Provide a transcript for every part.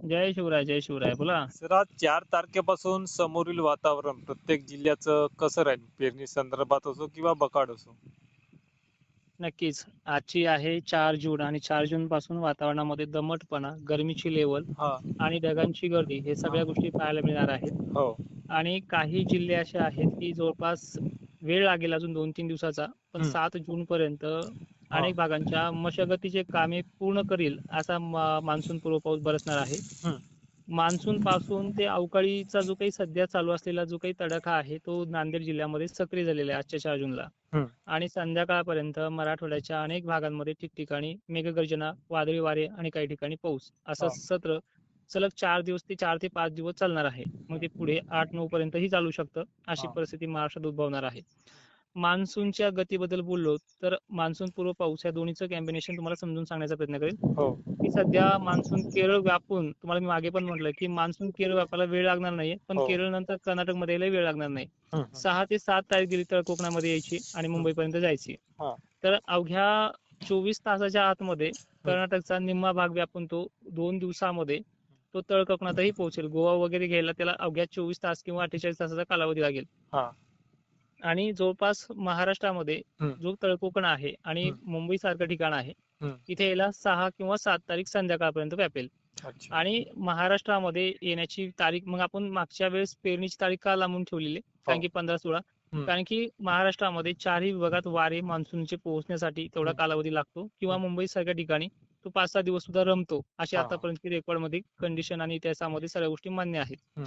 जय शिवराय. बोला. सर, आज 4 तारखेपासून समोरील वातावरण प्रत्येक जिल्ह्याचं कसं राहील? पेरणी संदर्भात असो किंवा बकाड असो. नक्कीच. आजची आहे 4 जून आणि 4 जून पासून वातावरणामध्ये दमटपणा, गरमीची लेवल हा. आणि ढगांची गर्दी हे सगळ्या गोष्टी पाहायला मिळणार आहेत. हो. आणि काही जिल्हे असे आहेत की जवळपास वेळ लागेल अजून 2-3 दिवसाचा, पण हम्म. 7 जून पर्यंत हा. अनेक भागांच्या मशागतीचे कामे पूर्ण करील असा मान्सून पूर्व पाऊस बरसणार आहे. हम्म. मान्सून पासून ते अवकाळीचा जो काही सध्या चालू असलेला जो काही तडाखा आहे तो नांदेड जिल्ह्यामध्ये सक्रिय झालेला आहे आजच्या 4 जूनला. हम्म. आणि संध्याकाळपर्यंत मराठवाड्याच्या अनेक भागांमध्ये ठिकठिकाणी मेघगर्जना, वादळी वारे आणि काही ठिकाणी पाऊस असं हा. सत्र सलग 4 ते 5 दिवस चालणार आहे. मग ते पुढे 8-9 पर्यंतही चालू शकतं. अशी हा. परिस्थिती महाराष्ट्रात उद्भवणार आहे. मान्सूनच्या गतीबद्दल बोललो तर मान्सून पूर्व पाऊस या दोन्हीचं कॉम्बिनेशन तुम्हाला समजून सांगण्याचा प्रयत्न करेल. हो. की सध्या मान्सून केरळ व्यापून तुम्हाला मी मागे पण म्हटलं की मान्सून केरळ व्यापायला वेळ लागणार नाहीये, पण हो. केरळ नंतर कर्नाटक मध्ये यायला वेळ लागणार नाही. हम्म. 6 ते 7 तारीख गेली तर कोकणामध्ये यायची आणि मुंबईपर्यंत जायची. हा. तर अवघ्या 24 तासाच्या आतमध्ये कर्नाटकचा निम्मा भाग व्यापून तो 2 दिवसामध्ये तो तळ कोकणातही पोहोचेल. गोवा वगैरे घ्यायला त्याला अवघ्या 24 तास किंवा 48 तासाचा कालावधी लागेल. हा. आणि जवळपास महाराष्ट्रामध्ये हम्म. जो तळकोकण आहे आणि मुंबई सारखं ठिकाण आहे हम्म. तिथे याला 6 किंवा 7 तारीख संध्याकाळपर्यंत व्यापेल. अच्छा. आणि महाराष्ट्रामध्ये येण्याची तारीख मग आपण मागच्या वेळेस पेरणीची तारीख का लांबून ठेवलेली कारण की 15-16 कारण की महाराष्ट्रामध्ये चारही विभागात वारे मान्सूनचे पोहोचण्यासाठी तेवढा कालावधी लागतो किंवा मुंबई सारख्या ठिकाणी तो 5-6 दिवस सुद्धा रमतो अशी आतापर्यंत रेकॉर्डमध्ये कंडिशन आणि इतिहासामध्ये सगळ्या गोष्टी मान्य आहेत.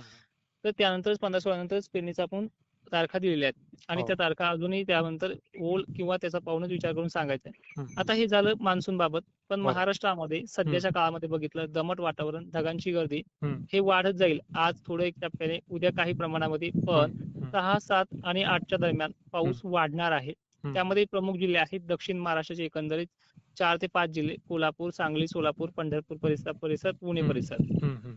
तर त्यानंतरच 15-16 नंतरच पेरणीचा आपण तारखा दिलेल्या आहेत आणि त्या तारखा अजूनही त्यानंतर ओल किंवा त्याचा पाहूनच विचार करून सांगायचा आहे. आता हे झालं मान्सून बाबत. पण महाराष्ट्रामध्ये सध्याच्या काळामध्ये बघितलं दमट वातावरण, ढगांची गर्दी हे वाढत जाईल. आज थोडं एक टप्प्याने, उद्या काही प्रमाणामध्ये, पण 6, 7 आणि 8च्या दरम्यान पाऊस वाढणार आहे. त्यामध्ये प्रमुख जिल्हे आहेत दक्षिण महाराष्ट्राचे एकंदरीत 4 ते 5 जिल्हे कोल्हापूर, सांगली, सोलापूर, पंढरपूर परिसर, पुणे परिसर.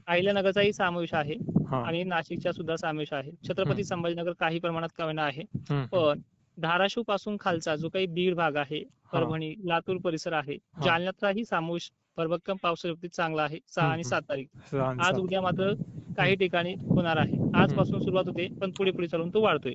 अहिल्यानगरचाही समावेश आहे आणि नाशिकचा सुद्धा समावेश आहे. छत्रपती संभाजीनगर काही प्रमाणात कमी आहे. पण धाराशिव पासून खालचा जो काही बीड भाग आहे, परभणी, लातूर परिसर आहे, जालन्याचाही समावेश भरभक्कम पावसाच्या बाबतीत चांगला आहे. 6 आणि 7 तारीख. आज उद्या मात्र काही ठिकाणी होणार आहे. आजपासून सुरुवात होते पण पुढे पुढे चालून तो वाढतोय.